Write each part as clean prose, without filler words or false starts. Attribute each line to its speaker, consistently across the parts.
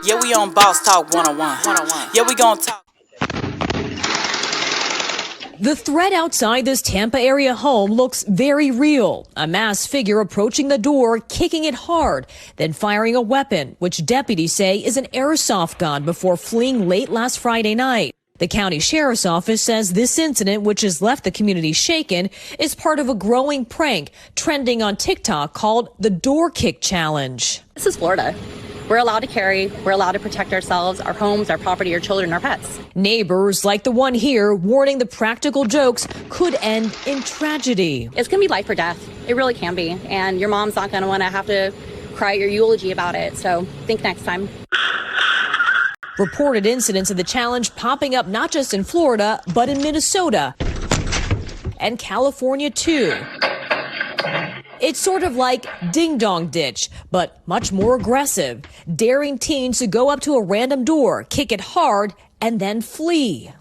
Speaker 1: Yeah, we on Boss Talk 101. Yeah, we gonna talk.
Speaker 2: The threat outside this Tampa area home looks very real. A masked figure approaching the door, kicking it hard, then firing a weapon, which deputies say is an airsoft gun, before fleeing late last Friday night. The county sheriff's office says this incident, which has left the community shaken, is part of a growing prank trending on TikTok called the Door Kick Challenge.
Speaker 3: This is Florida. We're allowed to carry, we're allowed to protect ourselves, our homes, our property, our children, our pets.
Speaker 2: Neighbors like the one here warning the practical jokes could end in tragedy.
Speaker 3: It's going to be life or death. It really can be. And your mom's not going to want to have to cry your eulogy about it. So think next time.
Speaker 2: Reported incidents of the challenge popping up not just in Florida, but in Minnesota and California too. It's sort of like Ding Dong Ditch, but much more aggressive, daring teens to go up to a random door, kick it hard, and then flee.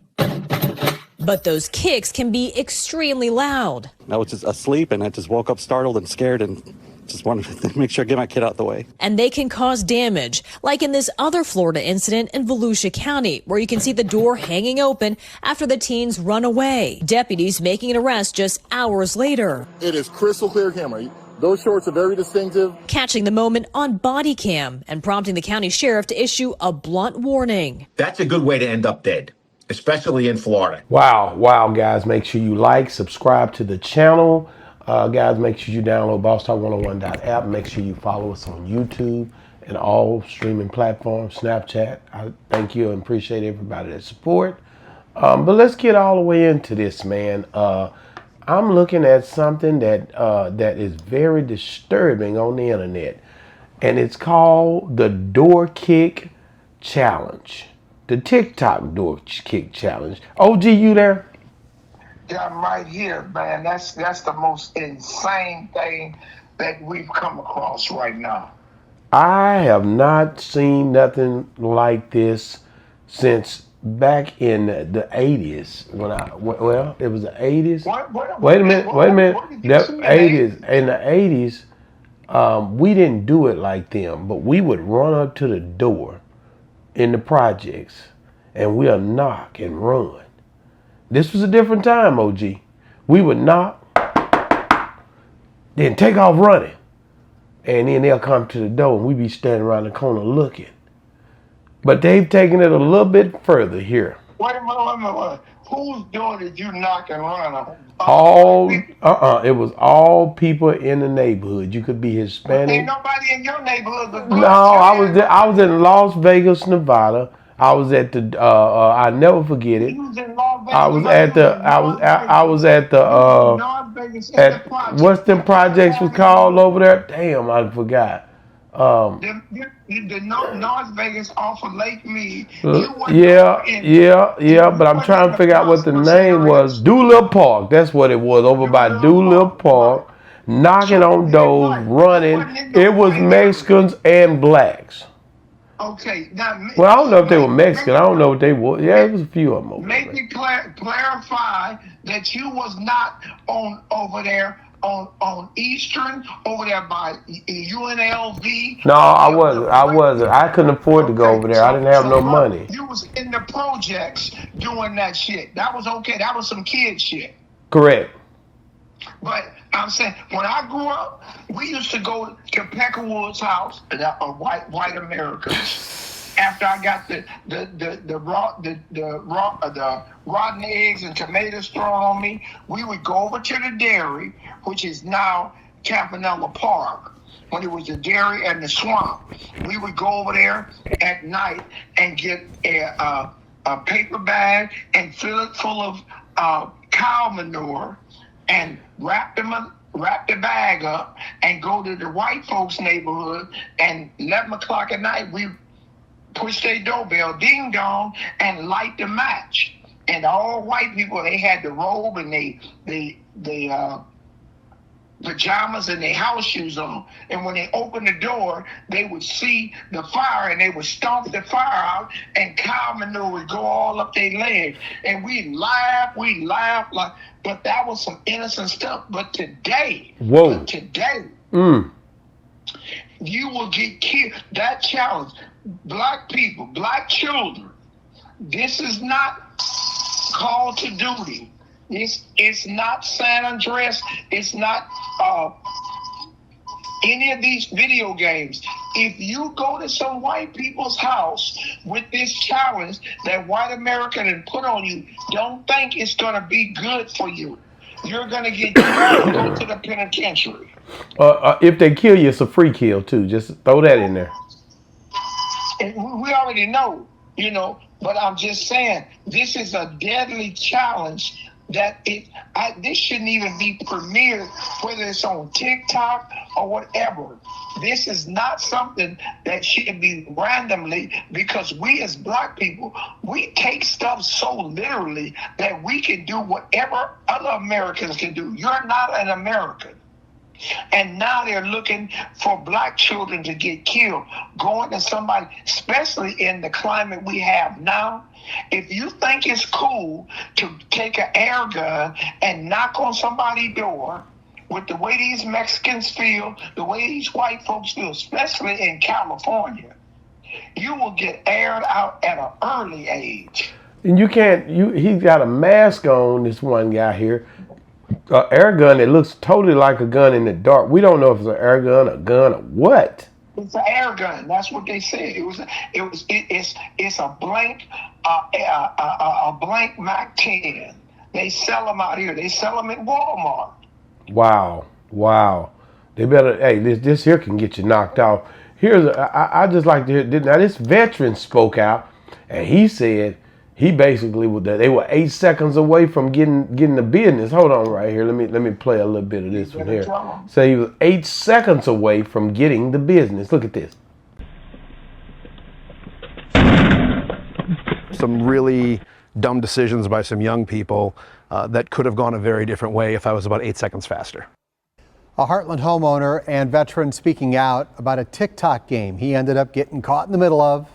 Speaker 2: But those kicks can be extremely loud.
Speaker 4: I was just asleep, and I just woke up startled and scared and just wanted to make sure I get my kid out the way.
Speaker 2: And they can cause damage, like in this other Florida incident in Volusia County, where you can see the door hanging open after the teens run away. Deputies making an arrest just hours later.
Speaker 5: It is crystal clear camera. Those shorts are very distinctive.
Speaker 2: Catching the moment on body cam and prompting the county sheriff to issue a blunt warning.
Speaker 6: That's a good way to end up dead, especially in Florida.
Speaker 7: Wow, guys. Make sure you like, subscribe to the channel. Guys, make sure you download BossTalk101.app. Make sure you follow us on YouTube and all streaming platforms, Snapchat. I thank you and appreciate everybody that support. But let's get all the way into this, man. I'm looking at something that that is very disturbing on the internet, and it's called the Door Kick Challenge. The TikTok Door Kick Challenge. OG, you there?
Speaker 8: Yeah, I'm right here, man. That's the most insane thing that we've come across right now.
Speaker 7: I have not seen nothing like this since back in the 80s. Well, it was the 80s. Wait a minute. The 80s. In the 80s, we didn't do it like them, but we would run up to the door in the projects and we'll knock and run. This was a different time, OG. We would knock, then take off running. And then they'll come to the door and we be standing around the corner looking. But they've taken it a little bit further here.
Speaker 8: Wait a minute. Whose door did you knock and run on?
Speaker 7: It was all people in the neighborhood. You could be Hispanic.
Speaker 8: Ain't nobody in your neighborhood.
Speaker 7: No, I was in Las Vegas, Nevada. I was at the I never forget it. I was at what's them projects was called over there? Damn, I forgot.
Speaker 8: The North Vegas off of Lake Mead.
Speaker 7: Yeah, but I'm trying to figure out what the name was. Doolittle Park, that's what it was, over by Doolittle Park, knocking on doors, running. It was Mexicans and blacks.
Speaker 8: Okay, now,
Speaker 7: well, I don't know if they were Mexican. I don't know what they were. Yeah, it was a few of them over
Speaker 8: there. Make me clarify that you was not over there on Eastern, over there by UNLV.
Speaker 7: No, I wasn't. I couldn't afford to go over there. I didn't have no money.
Speaker 8: You was in the projects doing that shit. That was okay. That was some kid shit.
Speaker 7: Correct.
Speaker 8: But I'm saying, when I grew up, we used to go to Peckerwood's house, white Americans. After I got the rotten eggs and tomatoes thrown on me, we would go over to the dairy, which is now Campanella Park. When it was the dairy and the swamp, we would go over there at night and get a paper bag and fill it full of cow manure and wrap the bag up and go to the white folks' neighborhood, and 11 o'clock at night we push their doorbell, ding dong, and light the match. And all white people, they had the robe and they pajamas and their house shoes on. And when they opened the door, they would see the fire and they would stomp the fire out, and cow manure would go all up their legs. And we'd laugh like, but that was some innocent stuff. But today, you will get killed. That challenge, black people, black children, this is not call to duty. It's not San Andreas. It's not any of these video games. If you go to some white people's house with this challenge that white America had put on you, don't think it's going to be good for you. You're going to get killed and go to the penitentiary.
Speaker 7: If they kill you, it's a free kill too. Just throw that in there.
Speaker 8: And we already know, but I'm just saying, this is a deadly challenge that this shouldn't even be premiered, whether it's on TikTok or whatever. This is not something that should be randomly, because we as black people, we take stuff so literally that we can do whatever other Americans can do. You're not an American. And now they're looking for black children to get killed, going to somebody, especially in the climate we have now. If you think it's cool to take an air gun and knock on somebody's door, with the way these Mexicans feel, the way these white folks feel, especially in California, you will get aired out at an early age.
Speaker 7: And you can't, he's got a mask on, this one guy here. Air gun that looks totally like a gun in the dark. We don't know if it's an air gun, a gun, or what.
Speaker 8: It's an air gun. That's what they said. It's a blank a blank Mac 10. They sell them out here. They sell them at Walmart. Wow. They better. Hey, this here can get you knocked out. I just like to hear. Now this veteran spoke out, and he said. He basically they were 8 seconds away from getting the business. Hold on right here. Let me play a little bit of this one here. So he was 8 seconds away from getting the business. Look at this.
Speaker 9: Some really dumb decisions by some young people that could have gone a very different way if I was about 8 seconds faster.
Speaker 10: A Heartland homeowner and veteran speaking out about a TikTok game he ended up getting caught in the middle of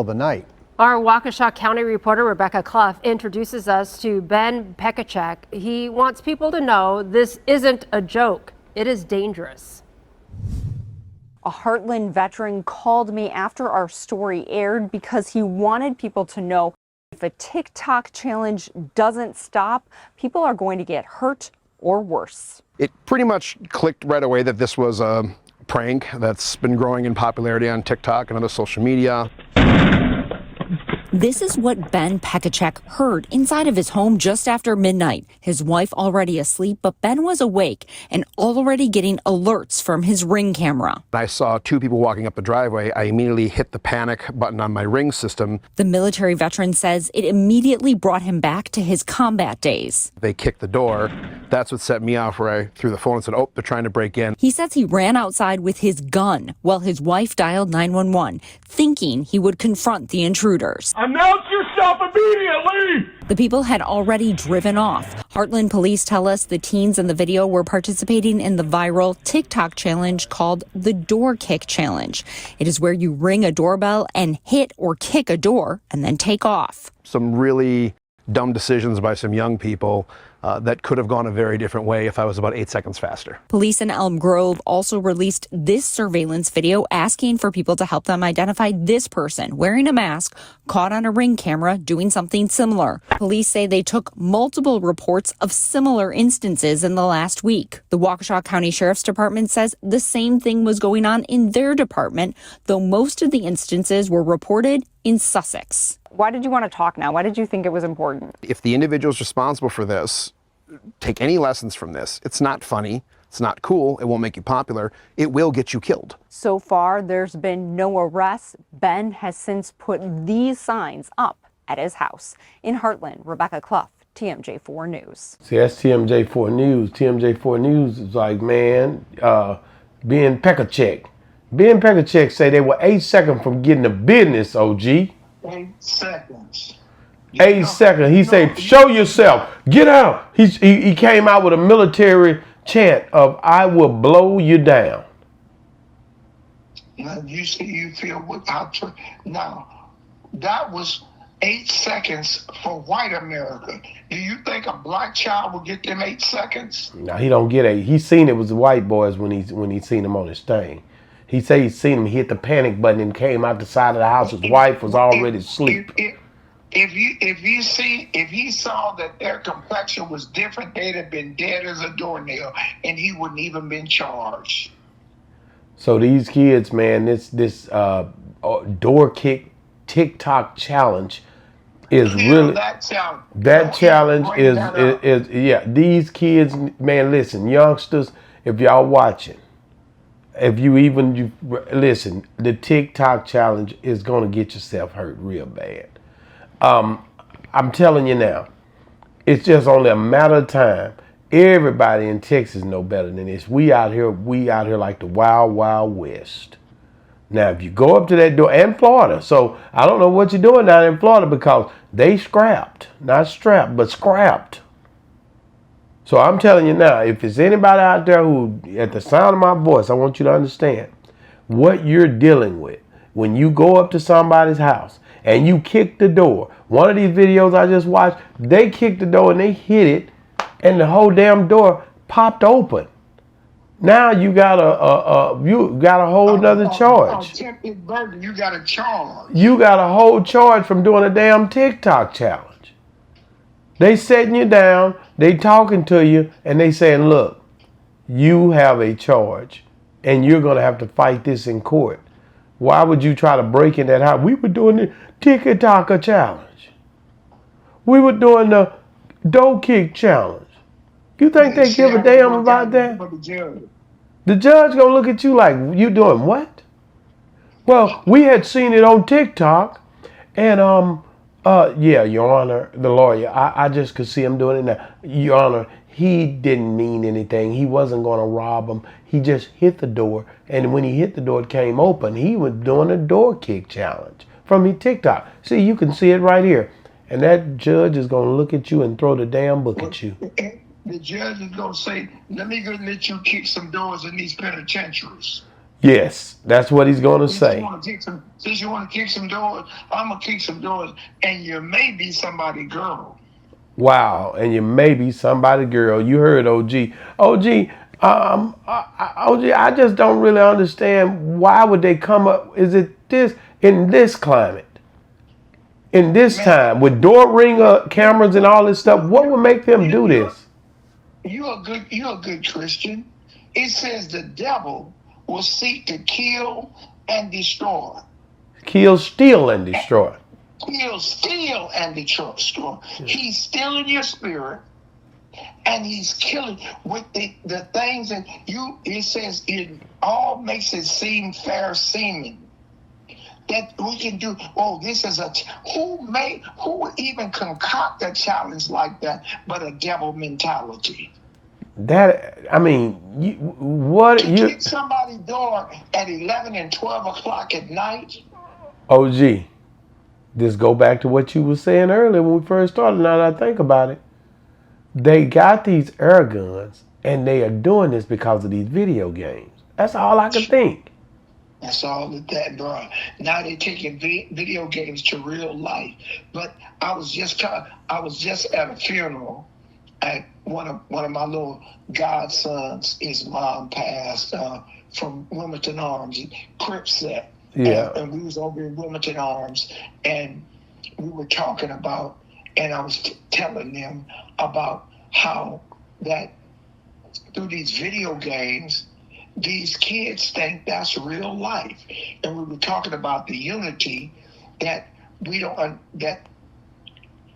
Speaker 10: the night.
Speaker 11: Our Waukesha County reporter Rebecca Clough introduces us to Ben Pekacek. He wants people to know this isn't a joke. It is dangerous.
Speaker 12: A Heartland veteran called me after our story aired because he wanted people to know if a TikTok challenge doesn't stop, people are going to get hurt or worse.
Speaker 9: It pretty much clicked right away that this was a prank that's been growing in popularity on TikTok and other social media.
Speaker 13: This is what Ben Pekacek heard inside of his home just after midnight. His wife already asleep, but Ben was awake and already getting alerts from his Ring camera.
Speaker 9: I saw two people walking up the driveway. I immediately hit the panic button on my Ring system.
Speaker 13: The military veteran says it immediately brought him back to his combat days.
Speaker 9: They kicked the door. That's what set me off, where I threw the phone and said, oh, they're trying to break in.
Speaker 13: He says he ran outside with his gun while his wife dialed 911, thinking he would confront the intruders.
Speaker 14: Announce yourself immediately!
Speaker 13: The people had already driven off. Heartland police tell us the teens in the video were participating in the viral TikTok challenge called the Door Kick Challenge. It is where you ring a doorbell and hit or kick a door and then take off.
Speaker 9: Some really dumb decisions by some young people that could have gone a very different way if I was about 8 seconds faster.
Speaker 13: Police in Elm Grove also released this surveillance video asking for people to help them identify this person wearing a mask caught on a Ring camera doing something similar. Police say they took multiple reports of similar instances in the last week. The Waukesha County Sheriff's Department says the same thing was going on in their department, though most of the instances were reported in Sussex.
Speaker 12: Why did you want to talk now? Why did you think it was important?
Speaker 9: If the individuals responsible for this take any lessons from this, it's not funny, it's not cool, it won't make you popular, it will get you killed.
Speaker 12: So far, there's been no arrests. Ben has since put these signs up at his house. In Heartland, Rebecca Clough, TMJ4 News.
Speaker 7: See, that's TMJ4 News. TMJ4 News is like, man, Ben Pekacek. Ben Pekacek say they were 8 seconds from getting the business, OG.
Speaker 8: 8 seconds.
Speaker 7: 8 seconds. He said, show yourself. Get out. He came out with a military chant of, I will blow you down.
Speaker 8: Now, you see, you feel without. Now, that was 8 seconds for white America. Do you think a black child will get them 8 seconds?
Speaker 7: No, he don't get 8. He seen it was the white boys when he seen him on his thing. He said he seen him hit the panic button and came out the side of the house. His wife was already asleep.
Speaker 8: If he saw that their complexion was different, they'd have been dead as a doornail, and he wouldn't even been charged.
Speaker 7: So these kids, man, this door kick TikTok challenge is really
Speaker 8: that challenge.
Speaker 7: That challenge is yeah. These kids, man, listen, youngsters, if y'all watching, if you listen, the TikTok challenge is gonna get yourself hurt real bad. I'm telling you now, it's just only a matter of time. Everybody in Texas know better than this. We out here like the wild, wild west. Now, if you go up to that door, and Florida, so I don't know what you're doing down in Florida because they scrapped, not strapped, but scrapped. So I'm telling you now, if there's anybody out there who, at the sound of my voice, I want you to understand what you're dealing with when you go up to somebody's house and you kick the door. One of these videos I just watched, they kicked the door and they hit it, and the whole damn door popped open. Now you got a whole nother charge.
Speaker 8: You got a charge.
Speaker 7: You got a whole charge from doing a damn TikTok challenge. They setting you down, they talking to you, and they saying, look, you have a charge, and you're gonna have to fight this in court. Why would you try to break in that house? We were doing the TikTok challenge. We were doing the door kick challenge. You think they give a damn about that? The judge gonna look at you like, you doing what? Well, we had seen it on TikTok, and yeah, Your Honor, the lawyer, I just could see him doing it now. Your Honor, he didn't mean anything. He wasn't gonna rob him. He just hit the door, and when he hit the door, it came open. He was doing a door kick challenge from his TikTok. See, you can see it right here. And that judge is gonna look at you and throw the damn book at you.
Speaker 8: The judge is going to say, let me go let you kick some doors in these penitentiaries.
Speaker 7: Yes, that's what he's going to say.
Speaker 8: Since you want to kick some doors, I'm going to kick some doors, and you may be somebody girl.
Speaker 7: Wow, and you may be somebody girl. You heard OG. OG, I just don't really understand why would they come up, is it this, in this climate? In this time, with door ringer cameras and all this stuff, what would make them do this?
Speaker 8: You're a good Christian. It says the devil will seek to kill and destroy.
Speaker 7: Kill, steal, and destroy.
Speaker 8: Kill, steal, and destroy. He's stealing your spirit, and he's killing with the things that you. It says it all makes it seem fair seeming. That we can do. Oh, this is who would even concoct a challenge like that but a devil mentality?
Speaker 7: That, I mean,
Speaker 8: to kick somebody's door at 11 and 12 o'clock at night?
Speaker 7: OG, this go back to what you were saying earlier when we first started. Now that I think about it, they got these air guns and they are doing this because of these video games. That's all I can think.
Speaker 8: That's all that, bro. Now they're taking video games to real life. But I was just at a funeral at one of my little godsons. His mom passed from Wilmington Arms, Cripset.
Speaker 7: Yeah.
Speaker 8: And we was over in Wilmington Arms, and we were talking about, and I was telling them about how that through these video games, these kids think that's real life. And we were talking about the unity that we don't, that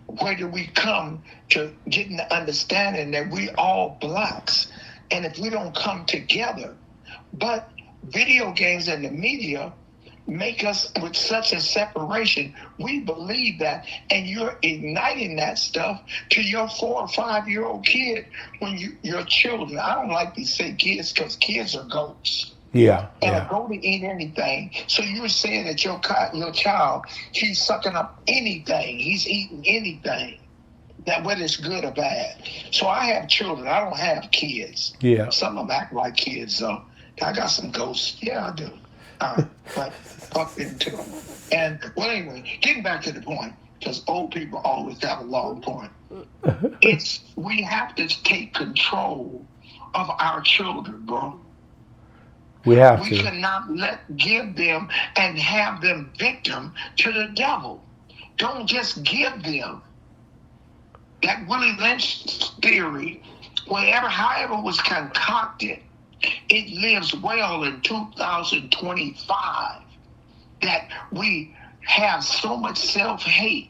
Speaker 8: where do we come to getting the understanding that we all blacks, and if we don't come together, but video games and the media make us with such a separation. We believe that, and you're igniting that stuff to your 4 or 5 year old kid when your children. I don't like to say kids because kids are goats.
Speaker 7: Yeah.
Speaker 8: And a goat to eat anything. So you're saying that your child, he's sucking up anything, he's eating anything, that whether it's good or bad. So I have children. I don't have kids.
Speaker 7: Yeah.
Speaker 8: Some of them act like kids, though. I got some ghosts. Yeah, I do. But fuck them too. And well, anyway, getting back to the point, because old people always have a long point. We have to take control of our children, bro.
Speaker 7: We have
Speaker 8: We
Speaker 7: to.
Speaker 8: cannot give them and have them victim to the devil. Don't just give them. That Willie Lynch theory, however was concocted, it lives well in 2025. That we have so much self-hate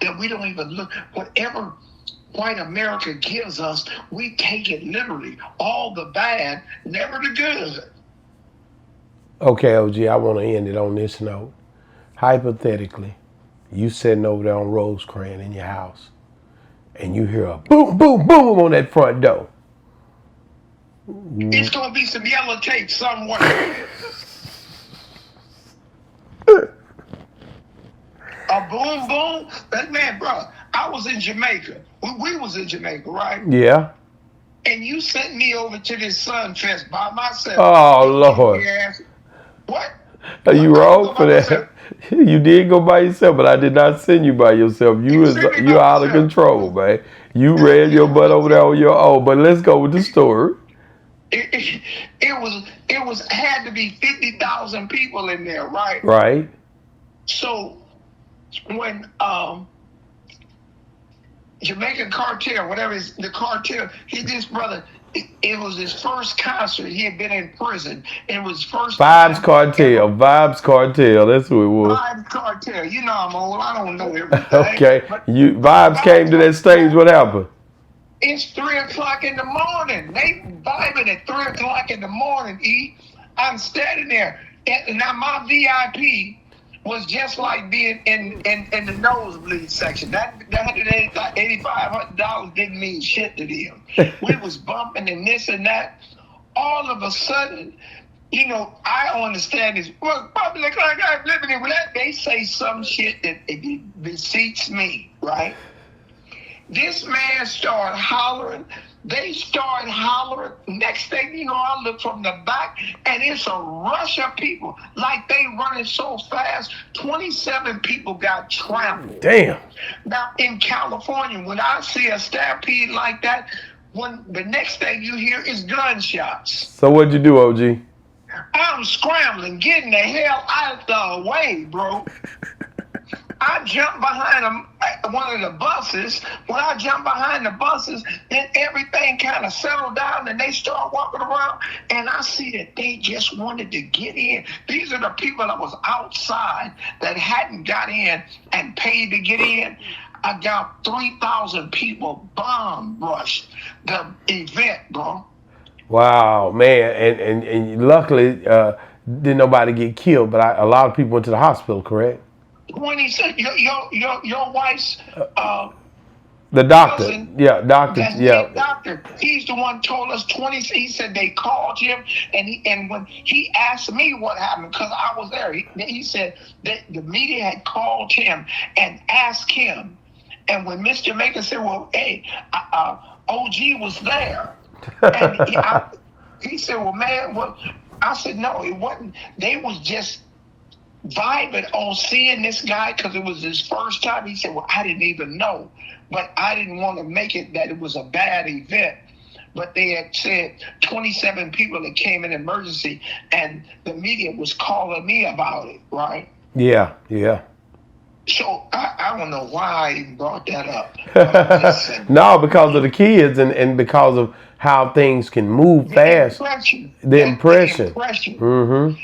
Speaker 8: that we don't even look. Whatever white America gives us, we take it literally. All the bad, never the good.
Speaker 7: Okay, OG, I want to end it on this note. Hypothetically, you sitting over there on Rosecrans in your house, and you hear a boom, boom, boom on that front door.
Speaker 8: It's going to be some yellow tape somewhere. A boom, boom. Man, bro, I was in Jamaica. We was in Jamaica, right?
Speaker 7: Yeah.
Speaker 8: And you sent me over to this Sun Fest by myself.
Speaker 7: Oh, Lord.
Speaker 8: What?
Speaker 7: Are you wrong for that? You did go by yourself, but I did not send you by yourself. You're out of control, man. You ran your butt over there on your own. But let's go with the story.
Speaker 8: It had to be 50,000 people in there, right?
Speaker 7: Right.
Speaker 8: So when Jamaican cartel, whatever is the cartel, this brother, it was his first concert. He had been in prison. It was first
Speaker 7: Vibes Cartel. Vibes Cartel. That's who it was.
Speaker 8: Vibes Cartel. You know I'm old. I don't know everything.
Speaker 7: Okay. Vibes came to that stage. What happened?
Speaker 8: It's 3 o'clock in the morning. They vibing at 3 o'clock in the morning, E. I'm standing there. And now my VIP was just like being in the nosebleed section. That $8,500 didn't mean shit to them. We was bumping and this and that. All of a sudden, you know, I don't understand this. Well, public like I'm living in that. They say some shit that it beseeches me, right? This man started hollering. They started hollering. Next thing you know, I look from the back, and it's a rush of people. Like they running so fast, 27 people got trampled.
Speaker 7: Damn.
Speaker 8: Now, in California, when I see a stampede like that, when the next thing you hear is gunshots.
Speaker 7: So what'd you do, OG?
Speaker 8: I'm scrambling, getting the hell out the way, bro. I jumped behind one of the buses. When I jumped behind the buses, then everything kind of settled down and they start walking around. And I see that they just wanted to get in. These are the people that was outside that hadn't got in and paid to get in. I got 3,000 people bomb rushed the event, bro.
Speaker 7: Wow, man. And luckily, didn't nobody get killed, but a lot of people went to the hospital, correct?
Speaker 8: 26. Your wife's
Speaker 7: the doctor,
Speaker 8: cousin,
Speaker 7: doctor,
Speaker 8: doctor. He's the one told us 20. He said they called him, and when he asked me what happened, because I was there, he said that the media had called him and asked him, and when Mr. Maker said, "Well, hey, OG was there," and he said, "Well, man, what?" I said, "No, it wasn't. They was just vibing on seeing this guy because it was his first time." He said, "Well, I didn't even know, but I didn't want to make it that it was a bad event." But they had said 27 people that came in emergency, and the media was calling me about it, right?
Speaker 7: Yeah.
Speaker 8: So I don't know why I even brought that up.
Speaker 7: No, because of the kids and because of how things can move fast. The impression. Mm-hmm.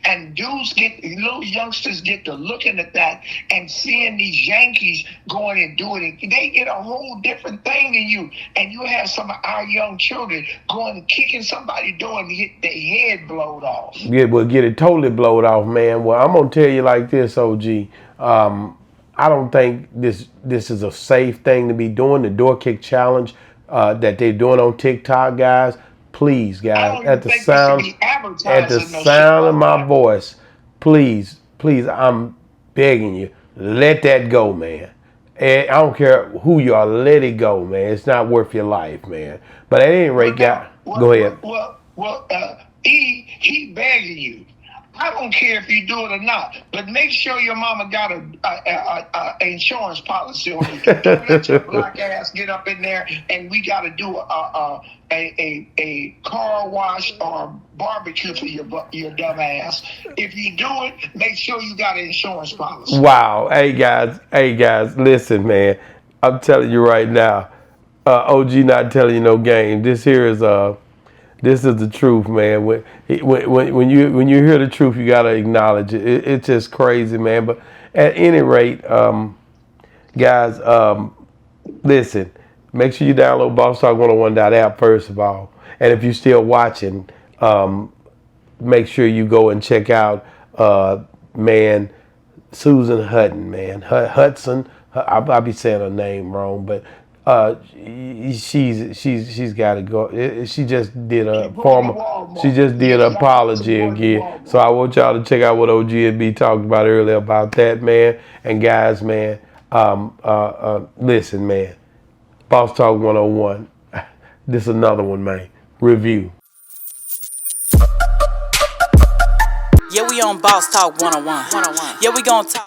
Speaker 8: And dudes little youngsters get to looking at that and seeing these Yankees going and doing it. They get a whole different thing than you. And you have some of our young children going and kicking somebody door and get their head blowed off.
Speaker 7: Yeah, well, get it totally blowed off, man. Well, I'm gonna tell you like this, OG. I don't think this is a safe thing to be doing. The door kick challenge that they're doing on TikTok, guys. Please, guys, at the sound of my voice, please, I'm begging you, let that go, man. And I don't care who you are, let it go, man. It's not worth your life, man. But at any rate, go ahead.
Speaker 8: He begging you. I don't care if you do it or not, but make sure your mama got a insurance policy on you. Don't let your black ass get up in there and we got to do a car wash or barbecue for your dumb ass. If you do it, make sure you got an insurance policy.
Speaker 7: Wow. Hey guys, listen, man. I'm telling you right now, OG not telling you no game. This is the truth, man. When you hear the truth, you gotta acknowledge it. It's just crazy, man. But at any rate, guys, listen. Make sure you download bosstalk101.app first of all, and if you're still watching, make sure you go and check out, man, Susan Hutton, man, Hudson. I'll be saying her name wrong, but she's got to go. She just did a apology again. So I want y'all to check out what OG and B talked about earlier about that, man. And guys, man, listen, man, Boss Talk 101. This is another one, man. Review.
Speaker 1: Yeah, we on Boss Talk 101. Yeah, we gonna talk.